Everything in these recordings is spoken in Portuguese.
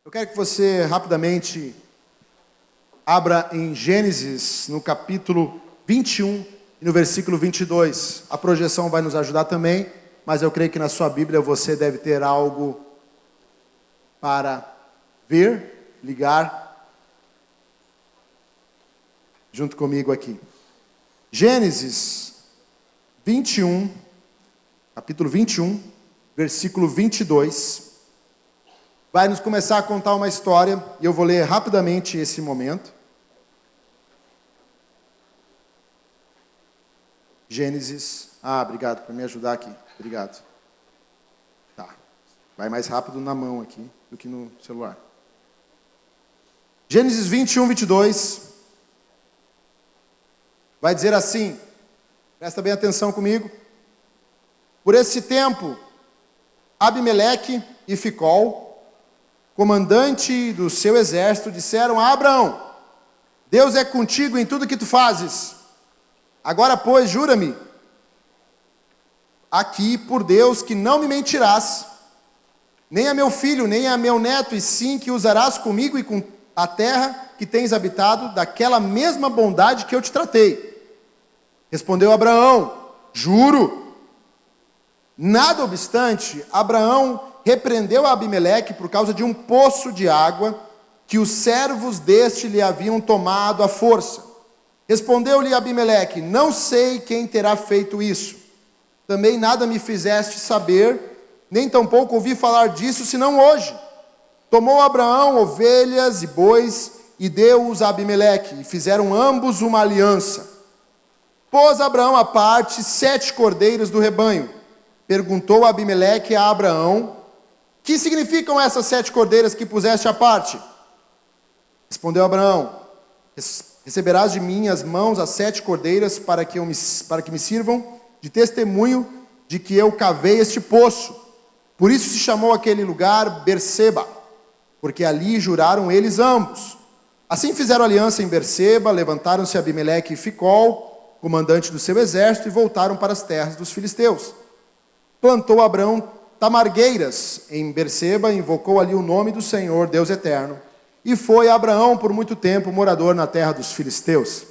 Eu quero que você rapidamente abra em Gênesis, no capítulo 21 e no versículo 22. A projeção vai nos ajudar também, mas eu creio que na sua Bíblia você deve ter algo para ver, ligar, junto comigo aqui. Gênesis 21, capítulo 21, versículo 22. Vai nos começar a contar uma história, e eu vou ler rapidamente esse momento. Gênesis, obrigado por me ajudar aqui, obrigado. Tá, vai mais rápido na mão aqui do que no celular. Gênesis 21, 22, vai dizer assim, presta bem atenção comigo. Por esse tempo, Abimeleque e Ficol, comandante do seu exército, disseram a Abraão: Deus é contigo em tudo que tu fazes. Agora, pois, jura-me aqui por Deus que não me mentirás, nem a meu filho, nem a meu neto, e sim que usarás comigo e com a terra que tens habitado, daquela mesma bondade que eu te tratei. Respondeu Abraão: juro. Nada obstante, Abraão repreendeu a Abimeleque por causa de um poço de água que os servos deste lhe haviam tomado à força. Respondeu-lhe Abimeleque: não sei quem terá feito isso. Também nada me fizeste saber, nem tampouco ouvi falar disso, senão hoje. Tomou Abraão ovelhas e bois e deu-os a Abimeleque, e fizeram ambos uma aliança. Pôs Abraão à parte 7 cordeiros do rebanho. Perguntou Abimeleque a Abraão: que significam essas 7 cordeiras que puseste à parte? Respondeu Abraão: receberás de minhas mãos as 7 cordeiras para que me sirvam de testemunho de que eu cavei este poço. Por isso se chamou aquele lugar Berseba, porque ali juraram eles ambos. Assim fizeram aliança em Berseba, levantaram-se Abimeleque e Ficol, comandante do seu exército, e voltaram para as terras dos filisteus. Plantou Abraão tamargueiras em Berseba, invocou ali o nome do Senhor, Deus eterno, e foi Abraão por muito tempo morador na terra dos filisteus.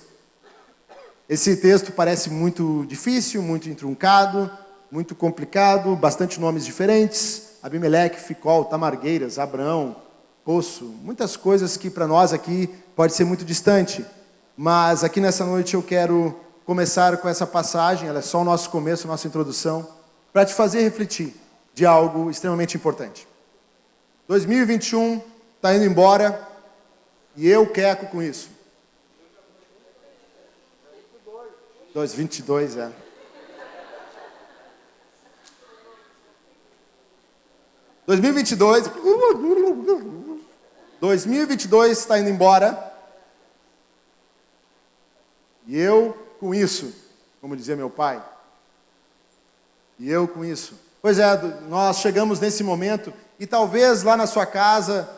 Esse texto parece muito difícil, muito entroncado, muito complicado, bastante nomes diferentes: Abimeleque, Ficol, tamargueiras, Abraão, poço, muitas coisas que para nós aqui pode ser muito distante, mas aqui nessa noite eu quero começar com essa passagem, ela é só o nosso começo, a nossa introdução, para te fazer refletir de algo extremamente importante. 2021 está indo embora e eu queco com isso. 2022, 2022 está indo embora e eu com isso, como dizia meu pai. E eu com isso. Pois é, nós chegamos nesse momento e talvez lá na sua casa,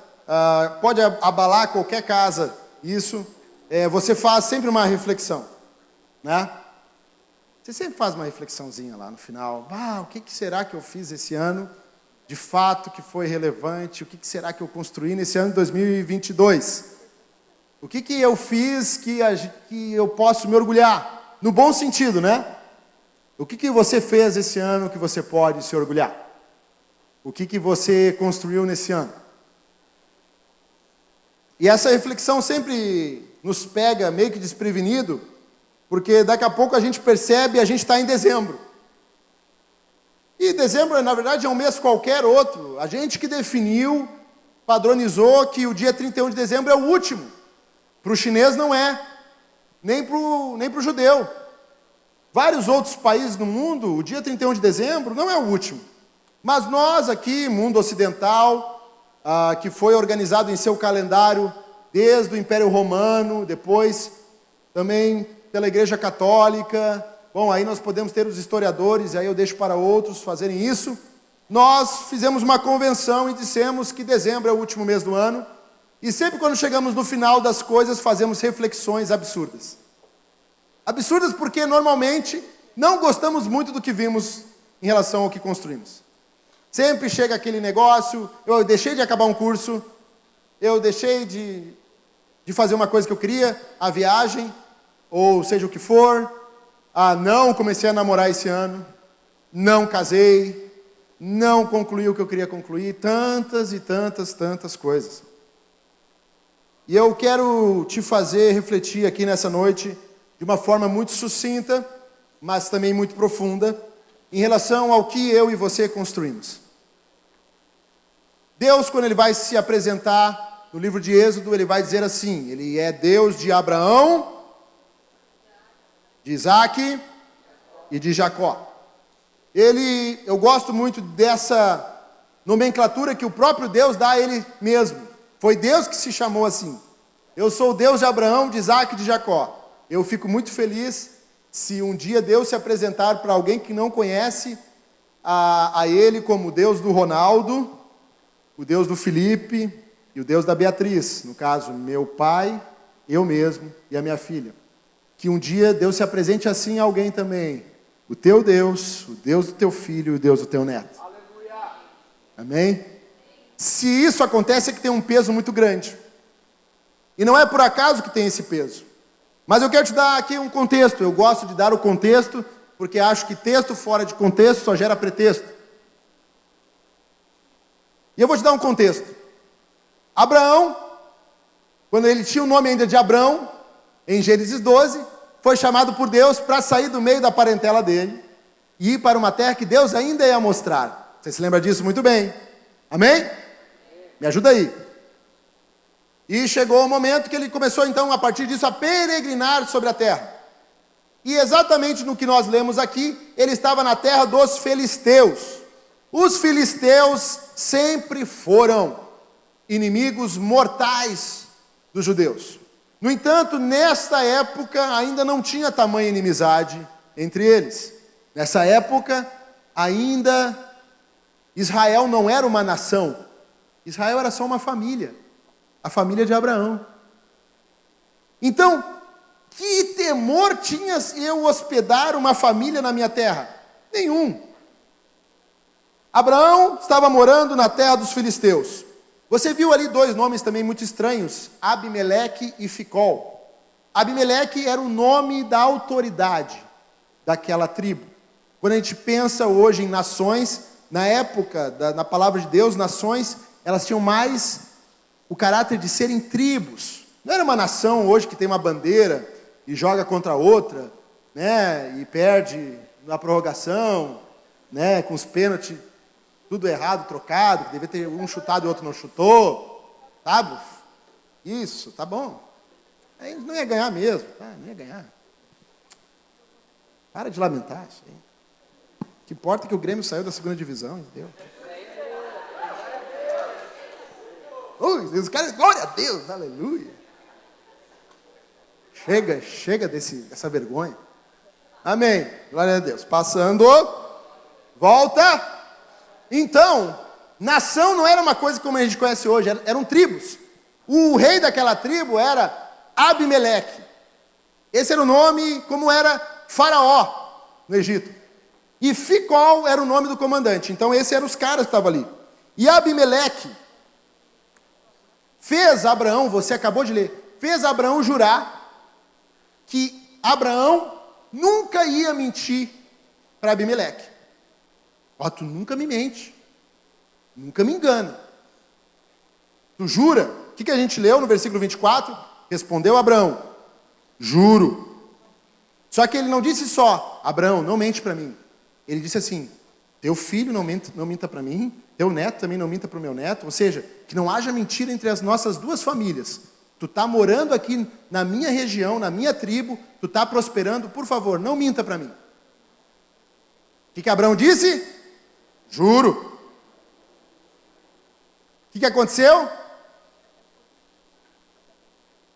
pode abalar qualquer casa isso, você faz sempre uma reflexão, né? Você sempre faz uma reflexãozinha lá no final. O que será que eu fiz esse ano, de fato, que foi relevante? O que será que eu construí nesse ano de 2022? O que eu fiz que eu posso me orgulhar? No bom sentido, né? O que você fez esse ano que você pode se orgulhar? O que você construiu nesse ano? E essa reflexão sempre nos pega meio que desprevenido, porque daqui a pouco a gente percebe, a gente está em dezembro. E dezembro, na verdade, é um mês qualquer outro. A gente que definiu, padronizou que o dia 31 de dezembro é o último. Para o chinês não é, nem para o judeu. Vários outros países no mundo, o dia 31 de dezembro não é o último. Mas nós aqui, mundo ocidental, que foi organizado em seu calendário desde o Império Romano, depois também pela Igreja Católica. Bom, aí nós podemos ter os historiadores, e aí eu deixo para outros fazerem isso. Nós fizemos uma convenção e dissemos que dezembro é o último mês do ano. E sempre quando chegamos no final das coisas, fazemos reflexões absurdas. Absurdas porque normalmente não gostamos muito do que vimos em relação ao que construímos. Sempre chega aquele negócio, eu deixei de acabar um curso, eu deixei de fazer uma coisa que eu queria, a viagem, ou seja o que for. Não comecei a namorar esse ano, não casei, não concluí o que eu queria concluir, tantas e tantas coisas. E eu quero te fazer refletir aqui nessa noite, de uma forma muito sucinta, mas também muito profunda, em relação ao que eu e você construímos. Deus, quando Ele vai se apresentar no livro de Êxodo, Ele vai dizer assim: Ele é Deus de Abraão, de Isaac e de Jacó. Eu gosto muito dessa nomenclatura que o próprio Deus dá a Ele mesmo. Foi Deus que se chamou assim. Eu sou o Deus de Abraão, de Isaac e de Jacó. Eu fico muito feliz se um dia Deus se apresentar para alguém que não conhece a Ele como o Deus do Ronaldo, o Deus do Felipe e o Deus da Beatriz. No caso, meu pai, eu mesmo e a minha filha. Que um dia Deus se apresente assim a alguém também. O teu Deus, o Deus do teu filho e o Deus do teu neto. Aleluia. Amém? Se isso acontece, é que tem um peso muito grande. E não é por acaso que tem esse peso. Mas eu quero te dar aqui um contexto. Eu gosto de dar o contexto, porque acho que texto fora de contexto só gera pretexto. E eu vou te dar um contexto. Abraão, quando ele tinha o nome ainda de Abrão, em Gênesis 12, foi chamado por Deus para sair do meio da parentela dele e ir para uma terra que Deus ainda ia mostrar. Você se lembra disso muito bem? Amém? Me ajuda aí. E chegou o momento que ele começou então, a partir disso, a peregrinar sobre a terra. E exatamente no que nós lemos aqui, ele estava na terra dos filisteus. Os filisteus sempre foram inimigos mortais dos judeus. No entanto, nesta época ainda não tinha tamanha inimizade entre eles. Nessa época, ainda Israel não era uma nação. Israel era só uma família. A família de Abraão. Então, que temor tinha eu hospedar uma família na minha terra? Nenhum. Abraão estava morando na terra dos filisteus. Você viu ali dois nomes também muito estranhos, Abimeleque e Ficol. Abimeleque era o nome da autoridade daquela tribo. Quando a gente pensa hoje em nações, na época, na palavra de Deus, nações, elas tinham mais o caráter de serem tribos. Não era uma nação hoje que tem uma bandeira e joga contra outra, né, e perde na prorrogação, né, com os pênaltis tudo errado, trocado, que devia ter um chutado e o outro não chutou, sabe? Isso, tá bom. Aí não ia ganhar mesmo, não ia ganhar. Para de lamentar isso aí. O que importa é que o Grêmio saiu da segunda divisão, entendeu? Os caras, glória a Deus, aleluia. Chega dessa vergonha. Amém, glória a Deus. Passando, volta. Então, nação não era uma coisa como a gente conhece hoje, eram tribos. O rei daquela tribo era Abimeleque. Esse era o nome, como era Faraó no Egito. E Ficol era o nome do comandante. Então, esses eram os caras que estavam ali. E Abimeleque fez Abraão, você acabou de ler, fez Abraão jurar que Abraão nunca ia mentir para Abimeleque. Tu nunca me mente, nunca me engana. Tu jura? O que a gente leu no versículo 24? Respondeu Abraão, juro. Só que ele não disse só, Abraão, não mente para mim. Ele disse assim, teu filho não minta para mim, teu neto também não minta para o meu neto. Ou seja, que não haja mentira entre as nossas duas famílias. Tu está morando aqui na minha região, na minha tribo, tu está prosperando, por favor, não minta para mim. O que Abraão disse? Juro. O que aconteceu?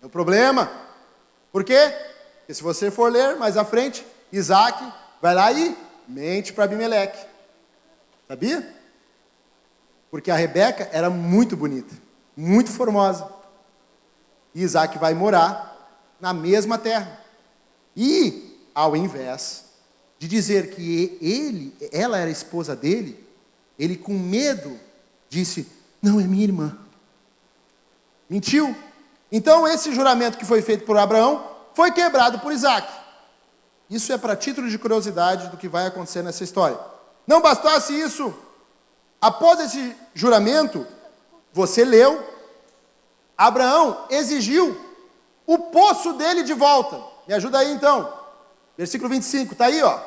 É o problema. Por quê? Porque se você for ler mais à frente, Isaac vai lá e mente para Abimeleque. Sabia? Porque a Rebeca era muito bonita, muito formosa. E Isaac vai morar na mesma terra. E, ao invés de dizer que ela era esposa dele, ele com medo disse, não, é minha irmã. mentiu. Então esse juramento que foi feito por Abraão foi quebrado por Isaac. Isso é para título de curiosidade do que vai acontecer nessa história. Não bastasse isso, após esse juramento, você leu, Abraão exigiu o poço dele de volta. Me ajuda aí então. Versículo 25, está aí, ó.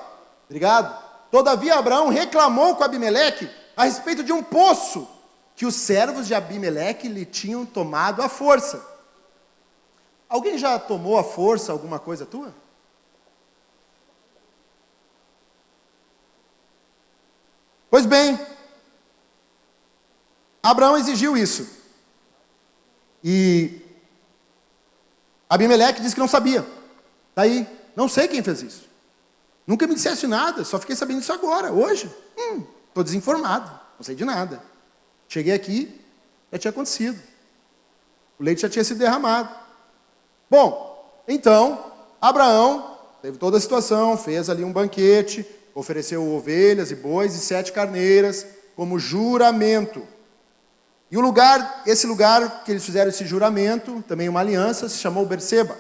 Obrigado. Todavia Abraão reclamou com Abimeleque a respeito de um poço que os servos de Abimeleque lhe tinham tomado à força. Alguém já tomou à força alguma coisa tua? Pois bem, Abraão exigiu isso. E Abimeleque disse que não sabia. Está aí, não sei quem fez isso. Nunca me disseste nada, só fiquei sabendo disso agora, hoje. Estou desinformado, não sei de nada. Cheguei aqui, já tinha acontecido. O leite já tinha sido derramado. Bom, então, Abraão teve toda a situação, fez ali um banquete, ofereceu ovelhas e bois e 7 carneiras como juramento. E esse lugar que eles fizeram esse juramento, também uma aliança, se chamou Berseba,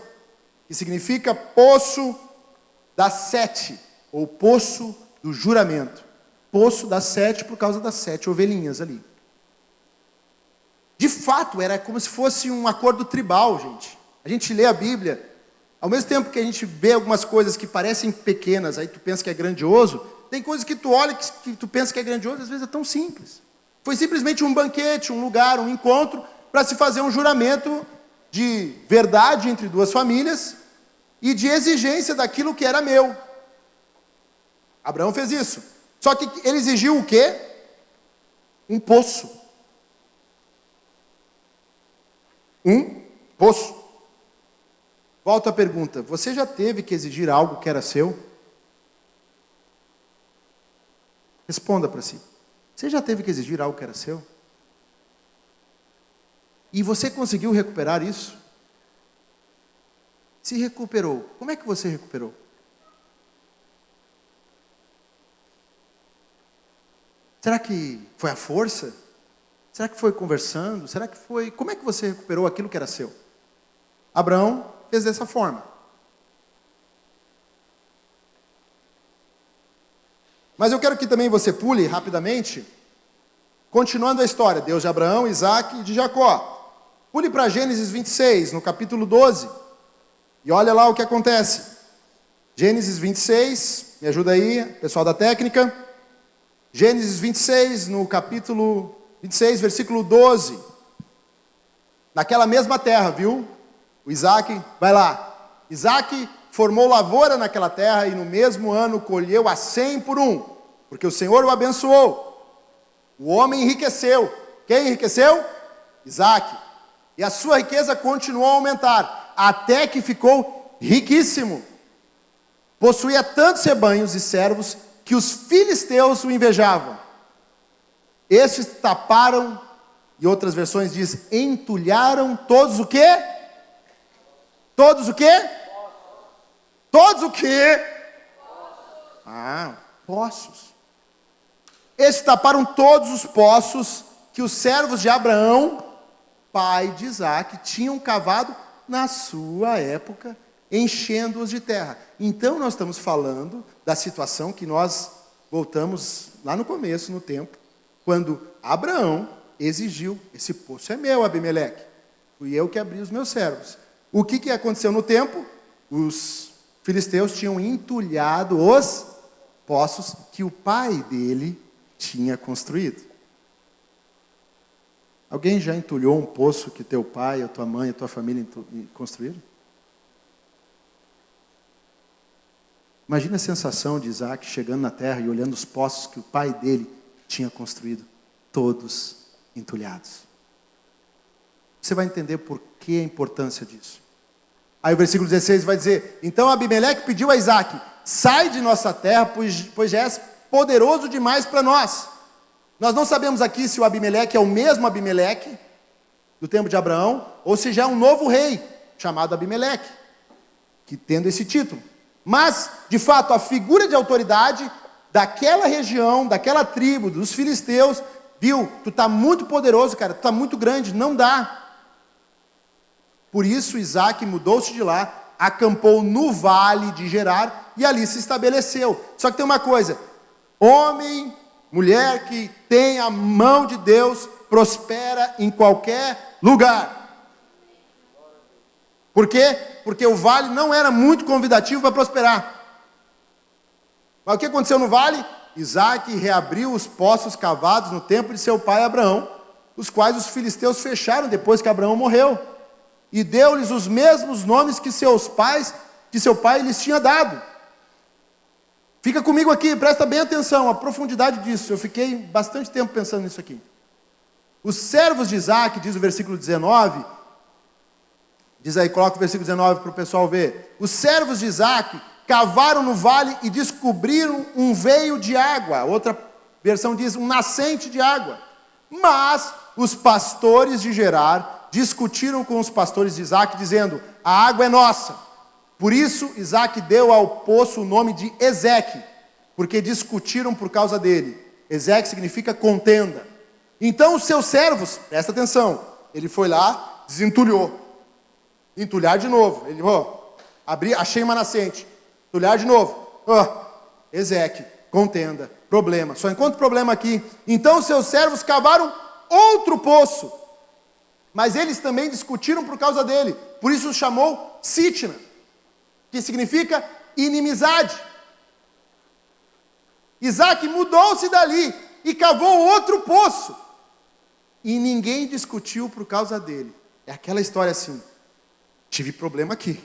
que significa poço das 7, ou poço do juramento. Poço das 7 por causa das 7 ovelhinhas ali. De fato, era como se fosse um acordo tribal, gente. A gente lê a Bíblia, ao mesmo tempo que a gente vê algumas coisas que parecem pequenas, aí tu pensa que é grandioso, tem coisas que tu olha que tu pensa que é grandioso, às vezes é tão simples. Foi simplesmente um banquete, um lugar, um encontro, para se fazer um juramento de verdade entre duas famílias e de exigência daquilo que era meu. Abraão fez isso. Só que ele exigiu o quê? Um poço. Um poço. Volto à pergunta, você já teve que exigir algo que era seu? Responda para si. Você já teve que exigir algo que era seu? E você conseguiu recuperar isso? Se recuperou, como é que você recuperou? Será que foi à força? Será que foi conversando? Será que foi... Como é que você recuperou aquilo que era seu? Abraão fez dessa forma. Mas eu quero que também você pule rapidamente, continuando a história, Deus de Abraão, Isaac e de Jacó. Pule para Gênesis 26, no capítulo 12, e olha lá o que acontece. Gênesis 26, me ajuda aí, pessoal da técnica. Gênesis 26, no capítulo 26, versículo 12. Naquela mesma terra, viu? O Isaac, vai lá. Isaac formou lavoura naquela terra e no mesmo ano colheu a 100 por 1, porque o Senhor o abençoou. O homem enriqueceu. Quem enriqueceu? Isaac. E a sua riqueza continuou a aumentar, até que ficou riquíssimo. Possuía tantos rebanhos e servos que os filisteus o invejavam. Estes taparam, e outras versões diz, entulharam todos o quê? Todos o quê? Todos o quê? Poços. Estes taparam todos os poços que os servos de Abraão, pai de Isaac, tinham cavado na sua época, enchendo-os de terra. Então nós estamos falando da situação que nós voltamos lá no começo, no tempo, quando Abraão exigiu, esse poço é meu, Abimeleque, fui eu que abri os meus servos. O que aconteceu no tempo? Os filisteus tinham entulhado os poços que o pai dele tinha construído. Alguém já entulhou um poço que teu pai, a tua mãe, a tua família construíram? Imagina a sensação de Isaac chegando na terra e olhando os poços que o pai dele tinha construído, todos entulhados. Você vai entender por que a importância disso. Aí o versículo 16 vai dizer, então Abimeleque pediu a Isaac, sai de nossa terra, pois já és poderoso demais para nós. Nós não sabemos aqui se o Abimeleque é o mesmo Abimeleque do tempo de Abraão, ou se já é um novo rei, chamado Abimeleque, que tendo esse título. Mas, de fato, a figura de autoridade daquela região, daquela tribo, dos filisteus, viu, tu está muito poderoso, cara, tu está muito grande, não dá. Por isso Isaac mudou-se de lá, acampou no vale de Gerar e ali se estabeleceu. Só que tem uma coisa: homem, mulher que tem a mão de Deus, prospera em qualquer lugar. Por quê? Porque o vale não era muito convidativo para prosperar. Mas o que aconteceu no vale? Isaac reabriu os poços cavados no tempo de seu pai Abraão, os quais os filisteus fecharam depois que Abraão morreu, e deu-lhes os mesmos nomes que seu pai lhes tinha dado. Fica comigo aqui, presta bem atenção, a profundidade disso. Eu fiquei bastante tempo pensando nisso aqui. Os servos de Isaac, diz o versículo 19, diz aí, coloca o versículo 19 para o pessoal ver. Os servos de Isaac cavaram no vale e descobriram um veio de água. Outra versão diz um nascente de água. Mas os pastores de Gerar discutiram com os pastores de Isaac, dizendo: a água é nossa. Por isso Isaac deu ao poço o nome de Ezeque, porque discutiram por causa dele. Ezeque significa contenda. Então os seus servos, presta atenção, ele foi lá, desentulhou. Entulhar de novo. Ele, achei uma nascente. Entulhar de novo. Ezeque, contenda, problema. Só encontro problema aqui. Então os seus servos cavaram outro poço. Mas eles também discutiram por causa dele. Por isso o chamou Sitna, que significa inimizade. Isaac mudou-se dali e cavou outro poço. E ninguém discutiu por causa dele. É aquela história assim: tive problema aqui.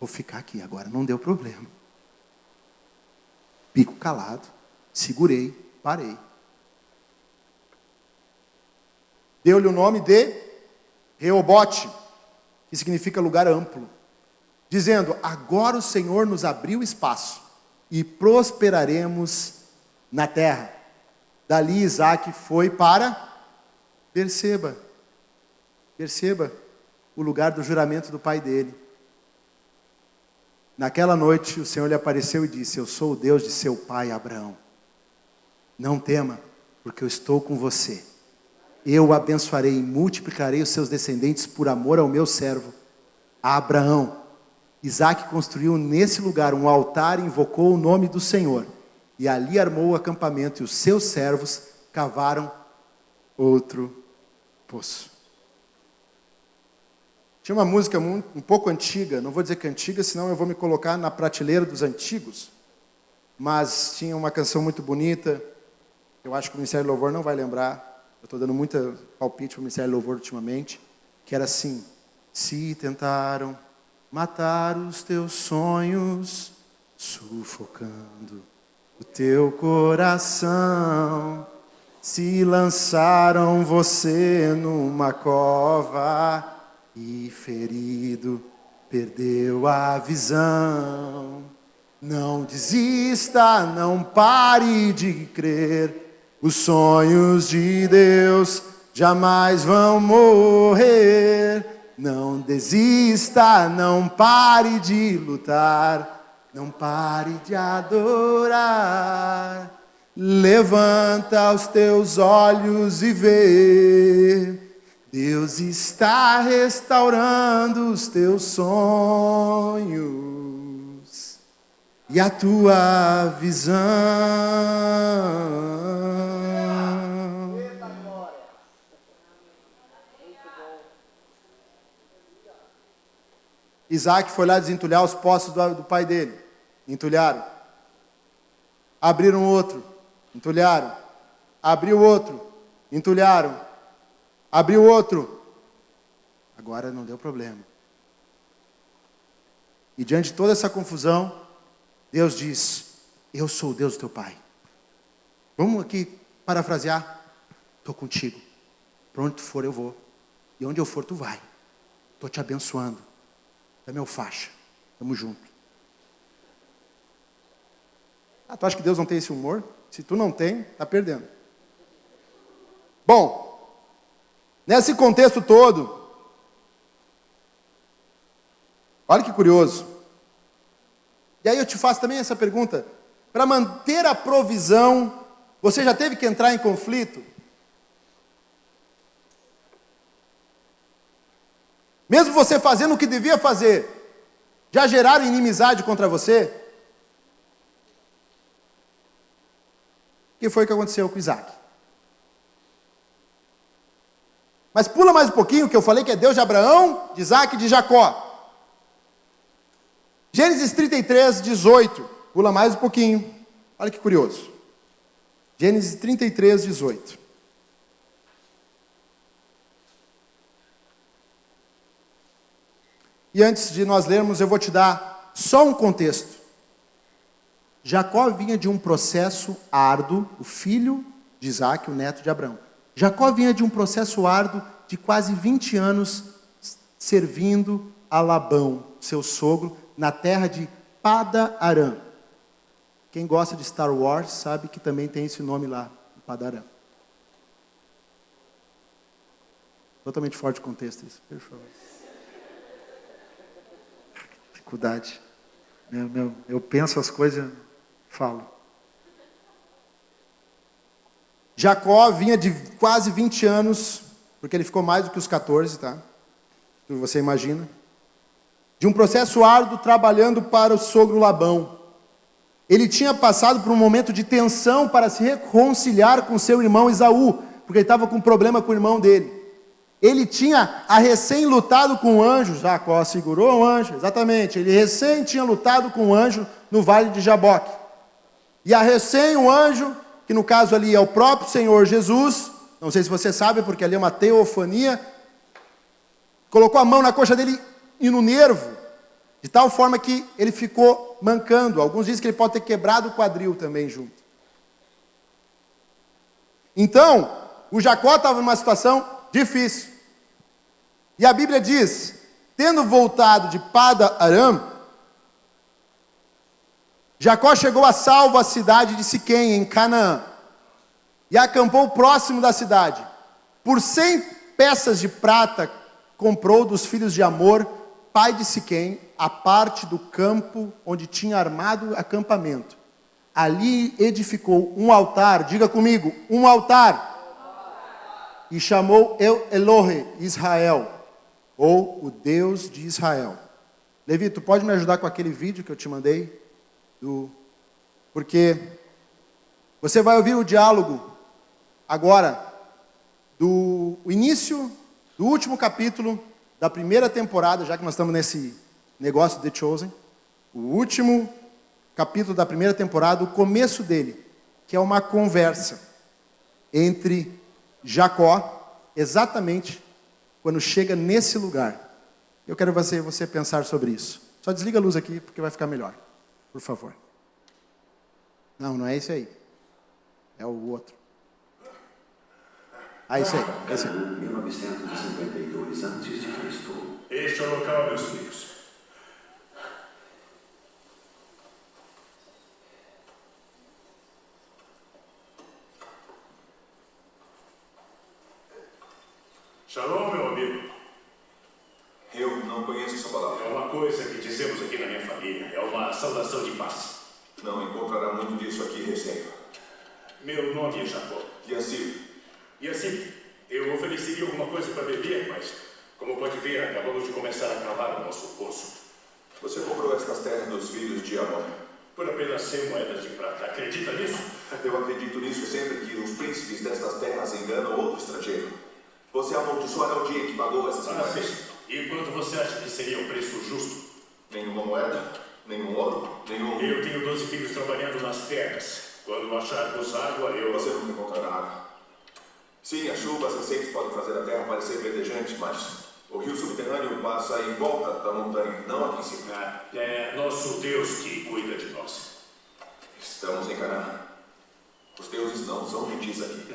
Vou ficar aqui agora, não deu problema. Pico calado, segurei, parei. Deu-lhe o nome de Reobote, que significa lugar amplo, dizendo: agora o Senhor nos abriu espaço e prosperaremos na terra. Dali Isaac foi para Berseba, o lugar do juramento do pai dele. Naquela noite o Senhor lhe apareceu e disse: eu sou o Deus de seu pai Abraão. Não tema, porque eu estou com você. Eu o abençoarei e multiplicarei os seus descendentes por amor ao meu servo Abraão. Isaac construiu nesse lugar um altar e invocou o nome do Senhor. E ali armou o acampamento, e os seus servos cavaram outro poço. Tinha uma música um pouco antiga, não vou dizer que é antiga, senão eu vou me colocar na prateleira dos antigos, mas tinha uma canção muito bonita, eu acho que o Ministério do Louvor não vai lembrar, eu estou dando muita palpite para o Ministério do Louvor ultimamente, que era assim: se tentaram matar os teus sonhos, sufocando o teu coração, se lançaram você numa cova, e ferido perdeu a visão. Não desista, não pare de crer, os sonhos de Deus jamais vão morrer. Não desista, não pare de lutar, não pare de adorar. Levanta os teus olhos e vê, Deus está restaurando os teus sonhos e a tua visão. Isaac foi lá desentulhar os poços do pai dele. Entulharam. Abriram outro. Entulharam. Abriu outro. Entulharam. Abriu outro. Agora não deu problema. E diante de toda essa confusão, Deus diz: eu sou o Deus do teu pai. Vamos aqui parafrasear. Estou contigo. Para onde tu for eu vou. E onde eu for tu vai. Estou te abençoando. Tu é meu faixa. Tamo junto. Tu acha que Deus não tem esse humor? Se tu não tem, tá perdendo. Bom, nesse contexto todo, olha que curioso. E aí eu te faço também essa pergunta: para manter a provisão, você já teve que entrar em conflito? Mesmo você fazendo o que devia fazer, já geraram inimizade contra você? O que foi que aconteceu com Isaac? Mas pula mais um pouquinho, que eu falei que é Deus de Abraão, de Isaac e de Jacó. Gênesis 33, 18. Pula mais um pouquinho. Olha que curioso. Gênesis 33, 18. E antes de nós lermos, eu vou te dar só um contexto. Jacó vinha de um processo árduo, o filho de Isaac, o neto de Abraão. Jacó vinha de um processo árduo de quase 20 anos servindo a Labão, seu sogro, na terra de Pada-Arã. Quem gosta de Star Wars sabe que também tem esse nome lá, Pada-Arã. Totalmente fora de contexto isso, por favor. Dificuldade. Eu penso as coisas, falo. Jacó vinha de quase 20 anos, porque ele ficou mais do que os 14, tá? Que você imagina. De um processo árduo trabalhando para o sogro Labão. Ele tinha passado por um momento de tensão para se reconciliar com seu irmão Esaú, porque ele estava com um problema com o irmão dele. Ele tinha recém-lutado com o anjo, Jacó segurou o anjo, exatamente. Ele recém tinha lutado com o anjo no vale de Jaboque. E o anjo, que no caso ali é o próprio Senhor Jesus, não sei se você sabe, porque ali é uma teofania, colocou a mão na coxa dele e no nervo, de tal forma que ele ficou mancando. Alguns dizem que ele pode ter quebrado o quadril também junto. Então, o Jacó estava numa situação difícil. E a Bíblia diz, tendo voltado de Pada-Arã, Jacó chegou a salvo à cidade de Siquém, em Canaã, e acampou próximo da cidade. Por 100 peças de prata, comprou dos filhos de Amor, pai de Siquém, a parte do campo onde tinha armado acampamento. Ali edificou um altar, diga comigo, um altar. E chamou Elohe Israel, ou o Deus de Israel. Levi, tu pode me ajudar com aquele vídeo que eu te mandei? Porque você vai ouvir o diálogo agora do início do último capítulo da primeira temporada, já que nós estamos nesse negócio de The Chosen, o último capítulo da primeira temporada, o começo dele, que é uma conversa entre Jacó, exatamente quando chega nesse lugar. Eu quero você pensar sobre isso. Só desliga a luz aqui, porque vai ficar melhor. Por favor. Não é esse aí. É o outro. Esse aí. Esse aí. 1952 a.C. Este é o local, meus filhos. Shalom, meu amigo. Eu não conheço essa palavra. É uma coisa que dizemos aqui na minha família. É uma saudação de paz. Não encontrará muito disso aqui, receita. Meu nome é Jacó. E assim, eu ofereceria alguma coisa para beber, mas, como pode ver, acabamos de começar a cavar o nosso poço. você comprou estas terras dos filhos de Amor. Por apenas 100 moedas de prata. Acredita nisso? Eu acredito nisso sempre que os príncipes destas terras enganam outro estrangeiro. Você amaldiçoará o dia que pagou essas moedas. Sim. E quanto você acha que seria o preço justo? Nenhuma moeda, nenhum ouro, nenhum... Eu tenho 12 filhos trabalhando nas terras. Quando acharmos água, eu... Você não encontrará água. Sim, as chuvas recentes podem fazer a terra parecer verdejante, mas o rio subterrâneo passa em volta da montanha, não aqui em cima. É nosso Deus que cuida de nós. Estamos em Canaã. Os deuses não são gentis aqui.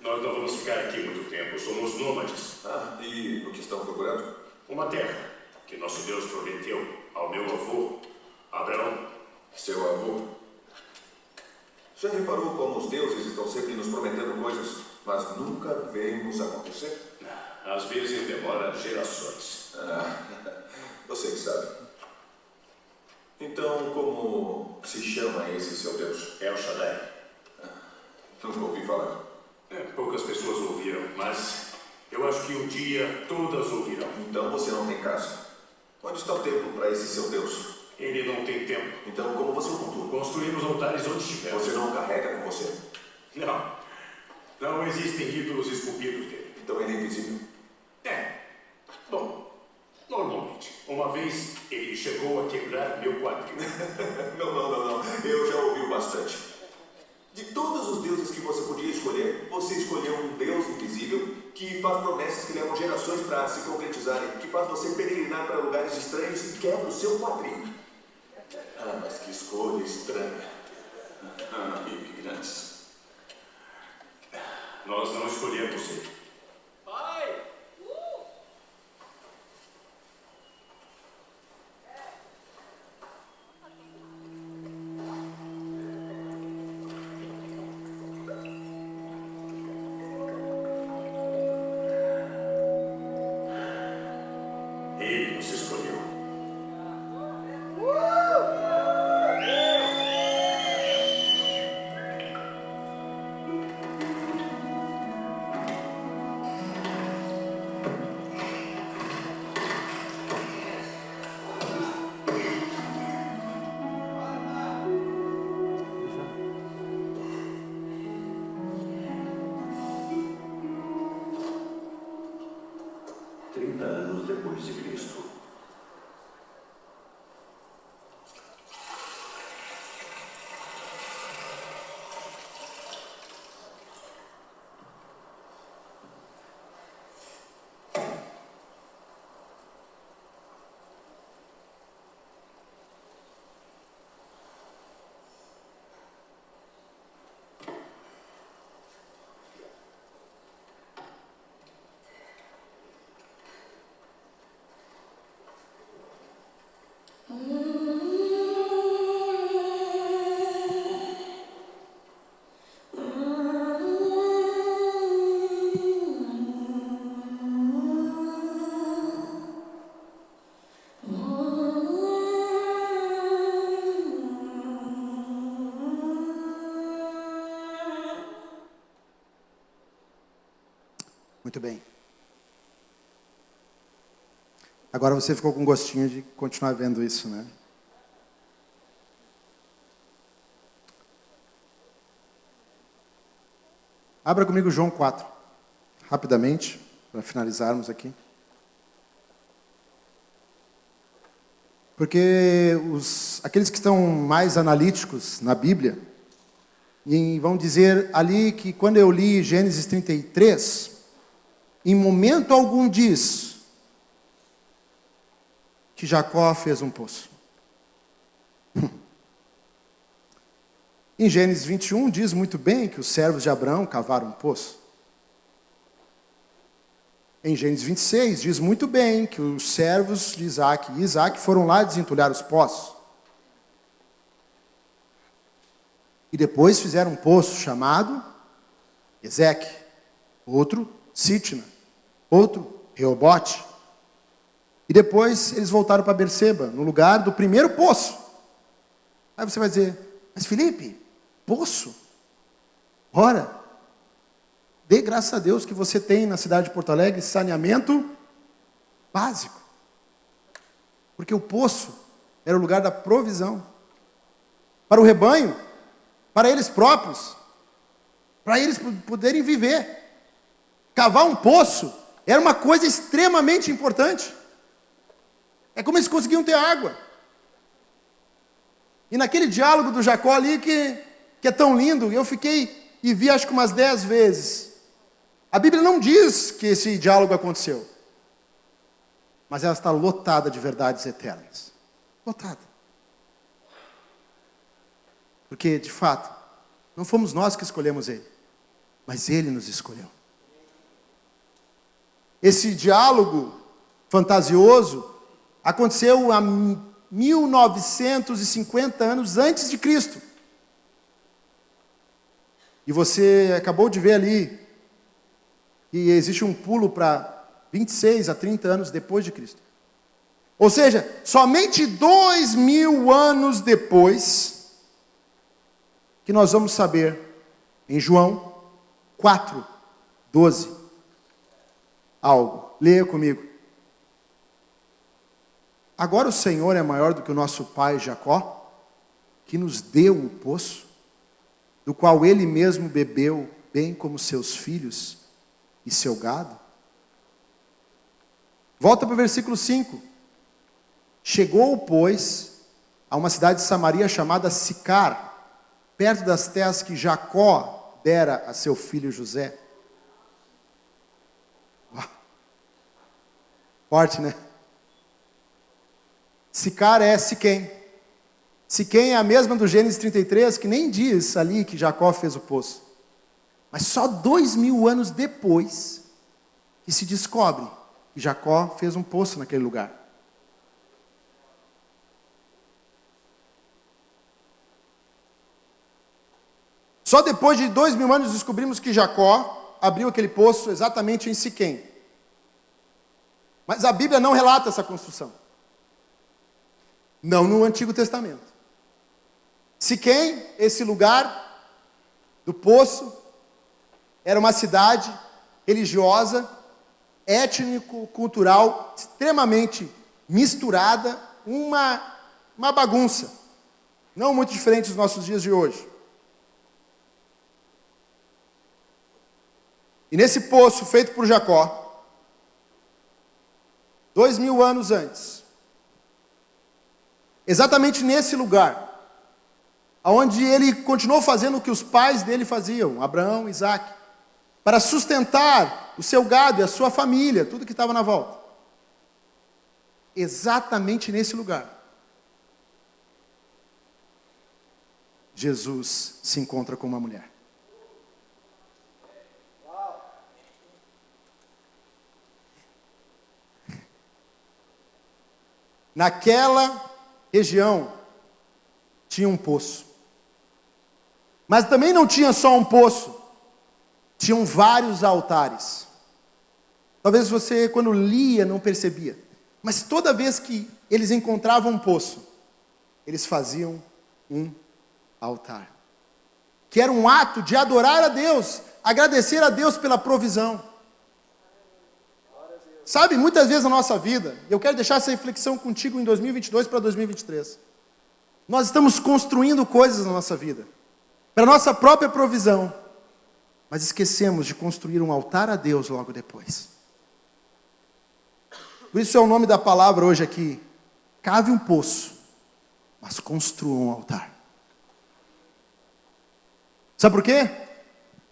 Nós não vamos ficar aqui muito tempo, somos nômades. E o que estão procurando? Uma terra que nosso Deus prometeu ao meu avô, Abraão. Seu avô? Já reparou como os deuses estão sempre nos prometendo coisas, mas nunca vemos acontecer? Às vezes demora gerações. Você que sabe. Então, como se chama esse seu Deus? El Shaddai. Nunca ouvi falar. Poucas pessoas ouviram, mas eu Eu acho que um dia todas ouvirão. Então você não tem casa. Onde está o templo para esse seu Deus? Ele não tem tempo. Então como você o cultua? Construímos altares onde estiver. Você não o carrega com você? Não. Não existem ídolos esculpidos dele. Então ele é invisível? Bom, normalmente. Uma vez ele chegou a quebrar meu quadril. Não. Eu já ouvi bastante. De todos os deuses que você podia escolher, você escolheu um Deus invisível que faz promessas que levam gerações para se concretizarem, que faz você peregrinar para lugares estranhos e quebra o seu quadril. Mas que escolha estranha. Imigrantes. Nós não escolhemos ele. Pai! Ele nos escolheu. Anos depois de Cristo. Muito bem. Agora você ficou com gostinho de continuar vendo isso, né? Abra comigo João 4, rapidamente, para finalizarmos aqui. Porque aqueles que estão mais analíticos na Bíblia, e vão dizer ali que quando eu li Gênesis 33, em momento algum diz que Jacó fez um poço. Em Gênesis 21 diz muito bem que os servos de Abraão cavaram um poço. Em Gênesis 26 diz muito bem que os servos de Isaac e Isaac foram lá desentulhar os poços. E depois fizeram um poço chamado Ezeque, outro Sitna, outro Reobote. E depois eles voltaram para Berseba, no lugar do primeiro poço. Aí você vai dizer, mas Felipe, poço? Ora, dê graças a Deus que você tem na cidade de Porto Alegre saneamento básico. Porque o poço era o lugar da provisão. Para o rebanho, para eles próprios, para eles poderem viver. Cavar um poço era uma coisa extremamente importante. É como eles conseguiam ter água. E naquele diálogo do Jacó ali, que é tão lindo, eu fiquei e vi acho que umas 10 vezes. A Bíblia não diz que esse diálogo aconteceu. Mas ela está lotada de verdades eternas. Lotada. Porque, de fato, não fomos nós que escolhemos ele, mas ele nos escolheu. Esse diálogo fantasioso aconteceu há 1950 anos antes de Cristo. E você acabou de ver ali que existe um pulo para 26 a 30 anos depois de Cristo. Ou seja, somente 2000 anos depois que nós vamos saber em João 4, 12. algo. Leia comigo. Agora o Senhor é maior do que o nosso pai Jacó, que nos deu o poço, do qual ele mesmo bebeu, bem como seus filhos e seu gado. Volta para o versículo 5. Chegou, pois, a uma cidade de Samaria chamada Sicar, perto das terras que Jacó dera a seu filho José. Forte, né? Sicar é Siquém. Siquém é a mesma do Gênesis 33, que nem diz ali que Jacó fez o poço. Mas só 2000 anos depois que se descobre que Jacó fez um poço naquele lugar. Só depois de 2000 anos descobrimos que Jacó abriu aquele poço exatamente em Siquém. Mas a Bíblia não relata essa construção. Não no Antigo Testamento. Siquém, esse lugar do poço, era uma cidade religiosa, étnico-cultural, extremamente misturada, uma bagunça. Não muito diferente dos nossos dias de hoje. E nesse poço feito por Jacó, 2000 anos antes, exatamente nesse lugar, onde ele continuou fazendo o que os pais dele faziam, Abraão, Isaac, para sustentar o seu gado e a sua família, tudo que estava na volta. Exatamente nesse lugar, Jesus se encontra com uma mulher. Naquela região tinha um poço. Mas também não tinha só um poço. Tinham vários altares. Talvez você, quando lia, não percebia. Mas toda vez que eles encontravam um poço, eles faziam um altar. Que era um ato de adorar a Deus, agradecer a Deus pela provisão. Sabe, muitas vezes na nossa vida, eu quero deixar essa reflexão contigo em 2022 para 2023. Nós estamos construindo coisas na nossa vida, para a nossa própria provisão, mas esquecemos de construir um altar a Deus logo depois. Por isso é o nome da palavra hoje aqui. Cave um poço, mas construa um altar. Sabe por quê?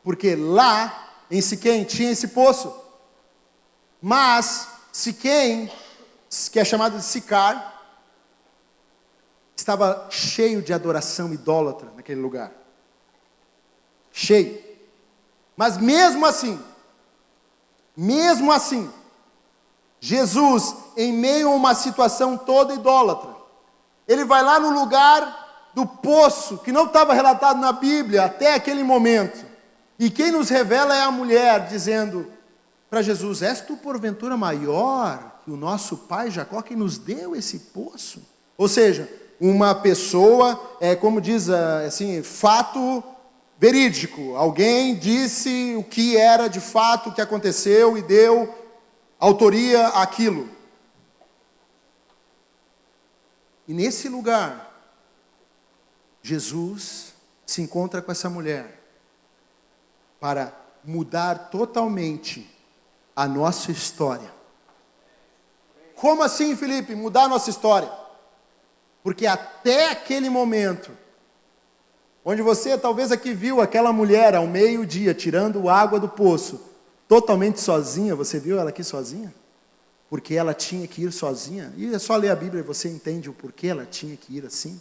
Porque lá em Siquém tinha esse poço. Mas Siquém, que é chamado de Sicar, estava cheio de adoração idólatra naquele lugar. Cheio. Mas mesmo assim, Jesus, em meio a uma situação toda idólatra, ele vai lá no lugar do poço, que não estava relatado na Bíblia até aquele momento. E quem nos revela é a mulher, dizendo para Jesus: és tu porventura maior que o nosso pai Jacó, que nos deu esse poço? Ou seja, uma pessoa, como diz assim, fato verídico. Alguém disse o que era de fato, o que aconteceu e deu autoria àquilo. E nesse lugar, Jesus se encontra com essa mulher para mudar totalmente a nossa história. Como assim, Felipe, mudar a nossa história? Porque até aquele momento, onde você talvez aqui viu aquela mulher ao meio-dia tirando água do poço, totalmente sozinha, você viu ela aqui sozinha? Porque ela tinha que ir sozinha. E é só ler a Bíblia e você entende o porquê ela tinha que ir assim.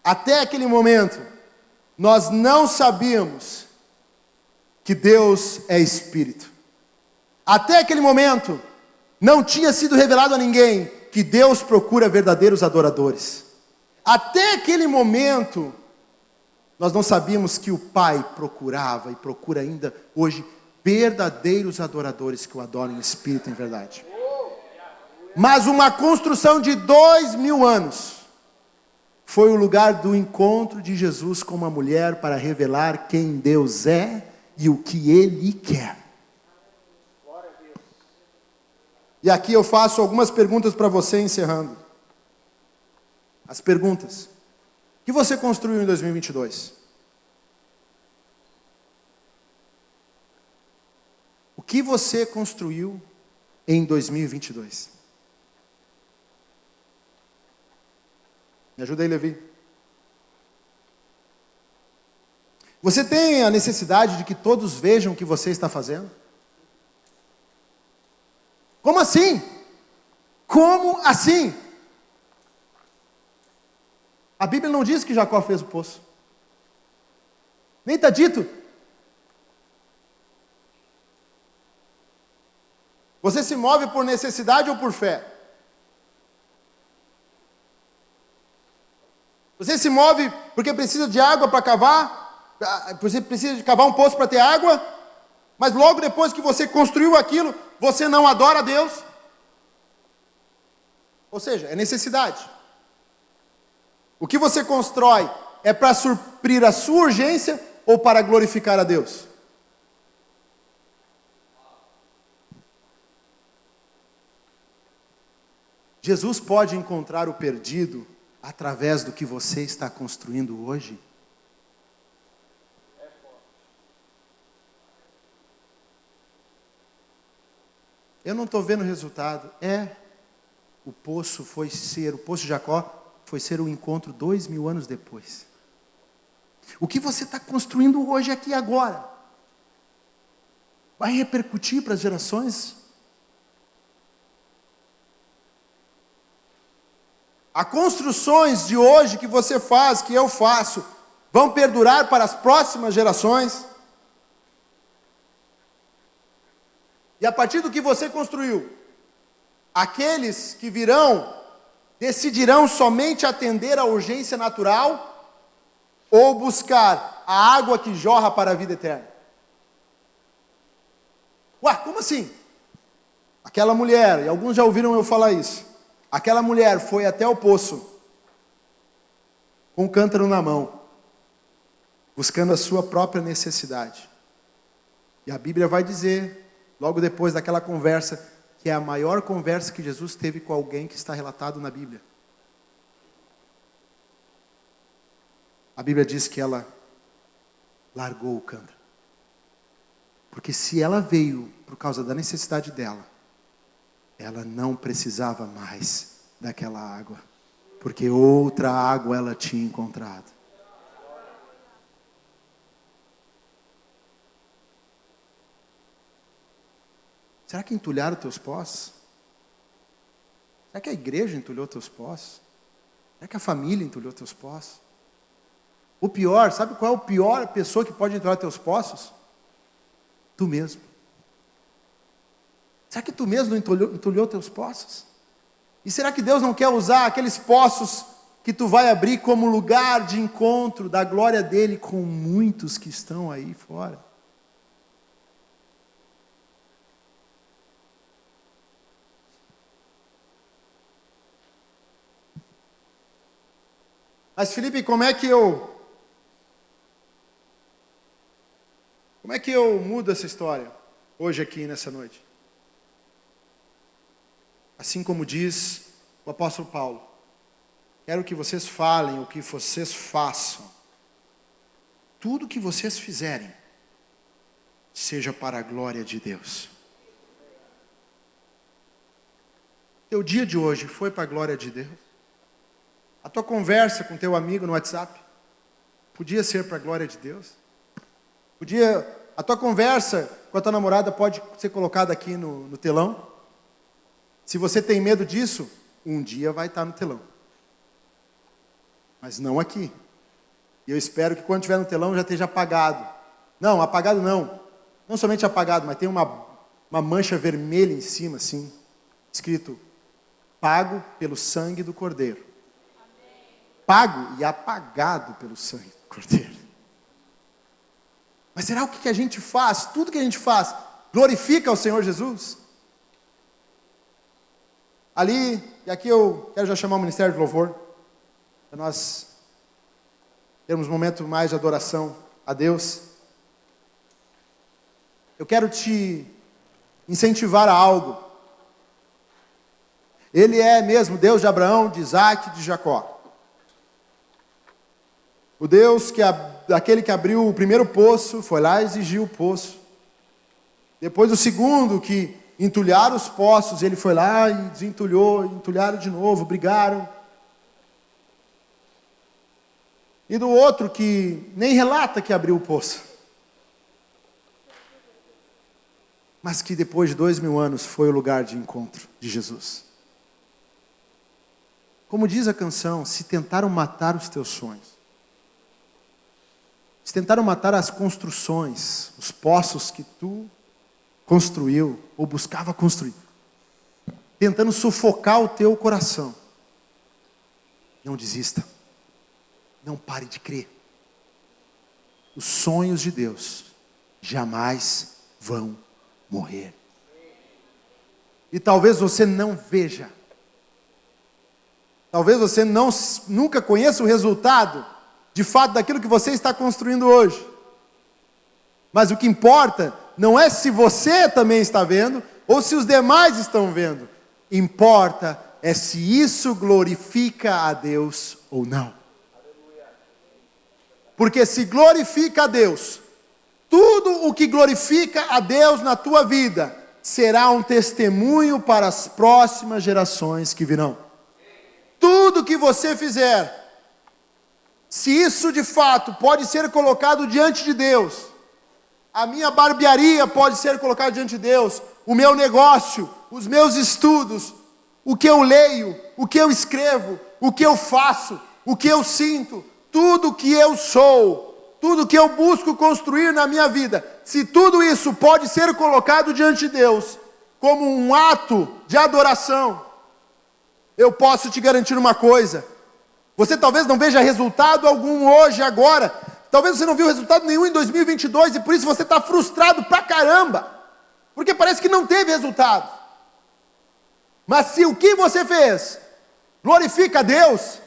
Até aquele momento, nós não sabíamos que Deus é Espírito. Até aquele momento, não tinha sido revelado a ninguém que Deus procura verdadeiros adoradores. Até aquele momento, nós não sabíamos que o Pai procurava e procura ainda hoje verdadeiros adoradores que o adoram em espírito e em verdade. Mas uma construção de 2000 anos foi o lugar do encontro de Jesus com uma mulher para revelar quem Deus é e o que Ele quer. E aqui eu faço algumas perguntas para você, encerrando. As perguntas. O que você construiu em 2022? O que você construiu em 2022? Me ajuda aí, Levi. Você tem a necessidade de que todos vejam o que você está fazendo? Como assim? Como assim? A Bíblia não diz que Jacó fez o poço. Nem está dito. Você se move por necessidade ou por fé? Você se move porque precisa de água para cavar? Você precisa de cavar um poço para ter água? Mas logo depois que você construiu aquilo, você não adora a Deus? Ou seja, é necessidade. O que você constrói é para suprir a sua urgência ou para glorificar a Deus? Jesus pode encontrar o perdido através do que você está construindo hoje? Eu não estou vendo o resultado. O poço de Jacó foi ser o encontro 2000 anos depois. O que você está construindo hoje, aqui e agora, vai repercutir para as gerações? As construções de hoje que você faz, que eu faço, vão perdurar para as próximas gerações? E a partir do que você construiu, aqueles que virão decidirão somente atender à urgência natural ou buscar a água que jorra para a vida eterna? Ué, como assim? Aquela mulher, e alguns já ouviram eu falar isso, aquela mulher foi até o poço com um cântaro na mão, buscando a sua própria necessidade. E a Bíblia vai dizer, logo depois daquela conversa, que é a maior conversa que Jesus teve com alguém que está relatado na Bíblia. A Bíblia diz que ela largou o cântaro. Porque se ela veio por causa da necessidade dela, ela não precisava mais daquela água, porque outra água ela tinha encontrado. Será que entulharam teus poços? Será que a igreja entulhou teus poços? Será que a família entulhou teus poços? O pior, sabe qual é a pior pessoa que pode entulhar teus poços? Tu mesmo. Será que tu mesmo não entulhou teus poços? E será que Deus não quer usar aqueles poços que tu vai abrir como lugar de encontro da glória dele com muitos que estão aí fora? Mas Felipe, como é que eu mudo essa história hoje aqui nessa noite? Assim como diz o apóstolo Paulo, quero que vocês falem, o que vocês façam, tudo que vocês fizerem, seja para a glória de Deus. Teu dia de hoje foi para a glória de Deus? A tua conversa com teu amigo no WhatsApp podia ser para a glória de Deus? A tua conversa com a tua namorada pode ser colocada aqui no telão? Se você tem medo disso, um dia vai estar no telão. Mas não aqui. E eu espero que quando estiver no telão já esteja apagado. Não, apagado não. Não somente apagado, mas tem uma mancha vermelha em cima, assim, escrito, pago pelo sangue do Cordeiro. Pago e apagado pelo sangue do Cordeiro. Mas será o que a gente faz, tudo que a gente faz, glorifica o Senhor Jesus? Ali, e aqui eu quero já chamar o Ministério de Louvor, para nós termos um momento mais de adoração a Deus. Eu quero te incentivar a algo. Ele é mesmo Deus de Abraão, de Isaac e de Jacó. O Deus daquele que abriu o primeiro poço, foi lá e exigiu o poço. Depois o segundo, que entulharam os poços, ele foi lá e desentulhou, entulharam de novo, brigaram. E do outro que nem relata que abriu o poço. Mas que depois de 2000 anos foi o lugar de encontro de Jesus. Como diz a canção, se tentaram matar os teus sonhos, se tentaram matar as construções, os poços que tu construiu ou buscava construir, tentando sufocar o teu coração, não desista, não pare de crer. Os sonhos de Deus jamais vão morrer. E talvez você não veja, talvez você nunca conheça o resultado de fato daquilo que você está construindo hoje. Mas o que importa não é se você também está vendo ou se os demais estão vendo. Importa é se isso glorifica a Deus ou não. Porque se glorifica a Deus, tudo o que glorifica a Deus na tua vida será um testemunho para as próximas gerações que virão. Tudo que você fizer, se isso de fato pode ser colocado diante de Deus, a minha barbearia pode ser colocada diante de Deus, o meu negócio, os meus estudos, o que eu leio, o que eu escrevo, o que eu faço, o que eu sinto, tudo que eu sou, tudo que eu busco construir na minha vida, se tudo isso pode ser colocado diante de Deus como um ato de adoração, eu posso te garantir uma coisa: você talvez não veja resultado algum hoje, agora. Talvez você não viu resultado nenhum em 2022 e por isso você está frustrado pra caramba. Porque parece que não teve resultado. Mas se o que você fez glorifica a Deus,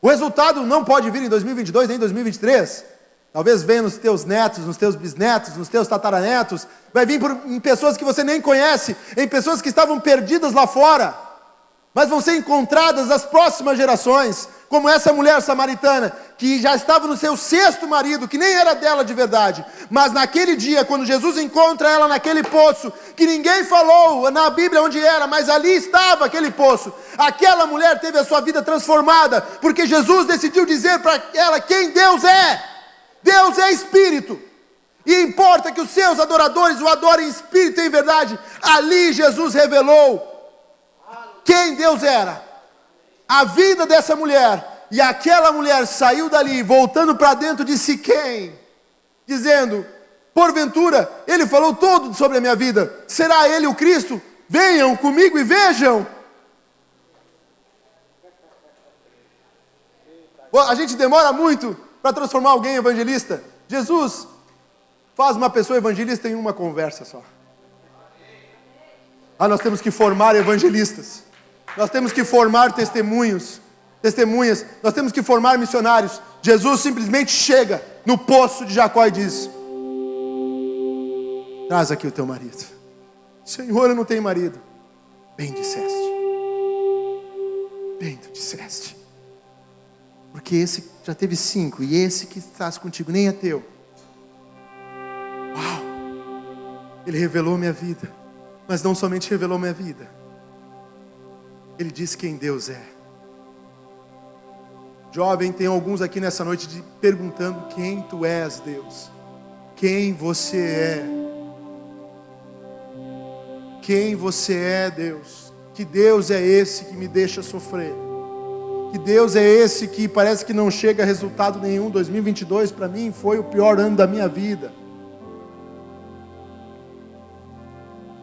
o resultado não pode vir em 2022 nem em 2023. Talvez venha nos teus netos, nos teus bisnetos, nos teus tataranetos. Vai vir em pessoas que você nem conhece, em pessoas que estavam perdidas lá fora. Mas vão ser encontradas nas próximas gerações, como essa mulher samaritana, que já estava no seu 6º marido, que nem era dela de verdade, mas naquele dia, quando Jesus encontra ela naquele poço, que ninguém falou na Bíblia onde era, mas ali estava aquele poço, aquela mulher teve a sua vida transformada, porque Jesus decidiu dizer para ela quem Deus é. Deus é Espírito, e importa que os seus adoradores o adorem em Espírito e em verdade. Ali Jesus revelou quem Deus era, a vida dessa mulher, e aquela mulher saiu dali, voltando para dentro de Siquém, dizendo: porventura, ele falou todo sobre a minha vida, será ele o Cristo? Venham comigo e vejam. A gente demora muito para transformar alguém em evangelista. Jesus faz uma pessoa evangelista em uma conversa só. Nós temos que formar evangelistas. Nós temos que formar testemunhas, nós temos que formar missionários. Jesus simplesmente chega no poço de Jacó e diz: traz aqui o teu marido. Senhor, eu não tenho marido. Bem disseste. Bem tu disseste. Porque esse já teve 5 e esse que estás contigo nem é teu. Uau! Ele revelou minha vida, mas não somente revelou minha vida, ele disse quem Deus é. Jovem, tem alguns aqui nessa noite perguntando quem tu és, Deus. Quem você é. Quem você é, Deus. Que Deus é esse que me deixa sofrer. Que Deus é esse que parece que não chega a resultado nenhum. 2022 para mim foi o pior ano da minha vida.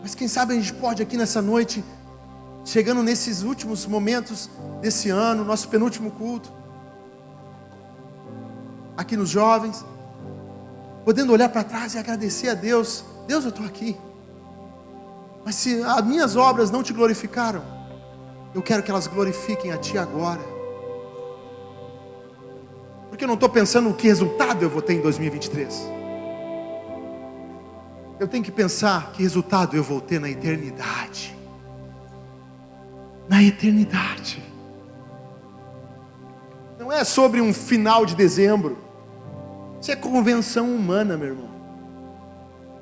Mas quem sabe a gente pode aqui nessa noite, chegando nesses últimos momentos desse ano, nosso penúltimo culto, aqui nos jovens, podendo olhar para trás e agradecer a Deus. Deus, eu estou aqui, mas se as minhas obras não te glorificaram, eu quero que elas glorifiquem a Ti agora, porque eu não estou pensando no que resultado eu vou ter em 2023, eu tenho que pensar que resultado eu vou ter na eternidade. na eternidade. Não é sobre um final de dezembro. Isso é convenção humana, meu irmão.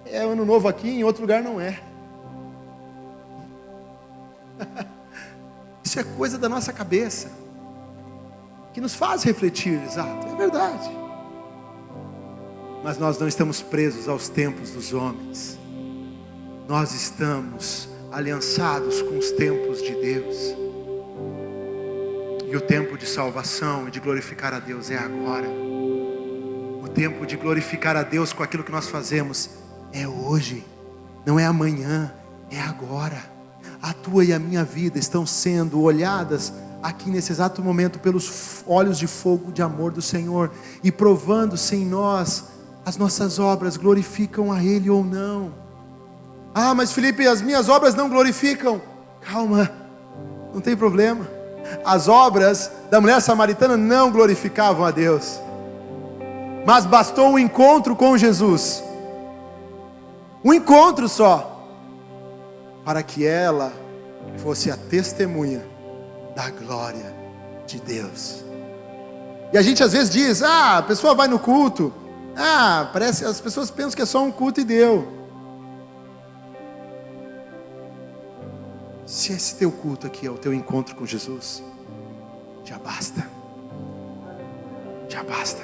É ano novo aqui, em outro lugar não é. Isso é coisa da nossa cabeça, que nos faz refletir, exato, é verdade. Mas nós não estamos presos aos tempos dos homens. Nós estamos aliançados com os tempos de Deus. E o tempo de salvação e de glorificar a Deus é agora. O tempo de glorificar a Deus com aquilo que nós fazemos é hoje. Não é amanhã, é agora. A tua e a minha vida estão sendo olhadas aqui nesse exato momento pelos olhos de fogo de amor do Senhor, e provando se em nós as nossas obras glorificam a Ele ou não. Ah, mas Felipe, as minhas obras não glorificam. Calma, não tem problema. As obras da mulher samaritana não glorificavam a Deus, mas bastou um encontro com Jesus, um encontro só, para que ela fosse a testemunha da glória de Deus. E a gente às vezes diz: a pessoa vai no culto, parece, as pessoas pensam que é só um culto e deu. Se esse teu culto aqui é o teu encontro com Jesus, já basta. Já basta.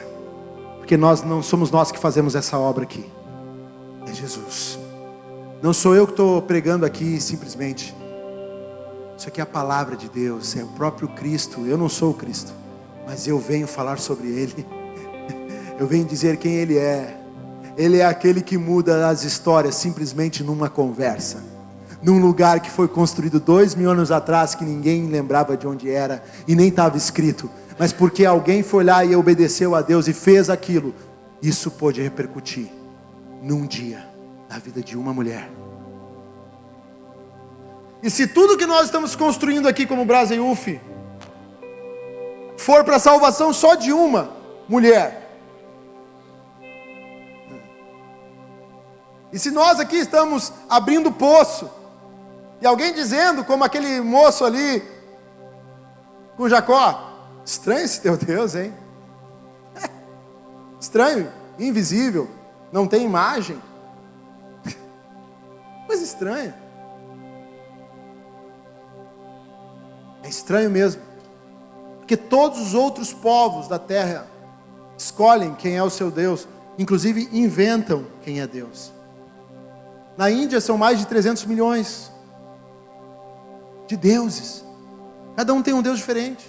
Porque não somos nós que fazemos essa obra aqui, é Jesus. Não sou eu que estou pregando aqui simplesmente. Isso aqui é a palavra de Deus, é o próprio Cristo. Eu não sou o Cristo, mas eu venho falar sobre Ele. Eu venho dizer quem Ele é. Ele é aquele que muda as histórias simplesmente numa conversa, num lugar que foi construído 2000 anos atrás, que ninguém lembrava de onde era e nem estava escrito, mas porque alguém foi lá e obedeceu a Deus e fez aquilo, isso pôde repercutir num dia na vida de uma mulher. E se tudo que nós estamos construindo aqui como Brasa e UF for para a salvação só de uma mulher, e se nós aqui estamos abrindo poço, e alguém dizendo, como aquele moço ali com Jacó: estranho esse teu Deus, hein? Estranho, invisível, não tem imagem. Coisa estranha. É estranho mesmo, porque todos os outros povos da terra escolhem quem é o seu Deus, inclusive inventam quem é Deus. Na Índia são mais de 300 milhões de deuses. Cada um tem um Deus diferente.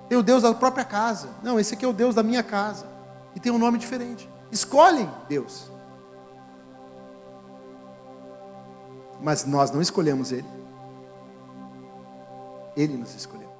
Tem o Deus da própria casa. Não, esse aqui é o Deus da minha casa. E tem um nome diferente. Escolhem Deus. Mas nós não escolhemos Ele. Ele nos escolheu.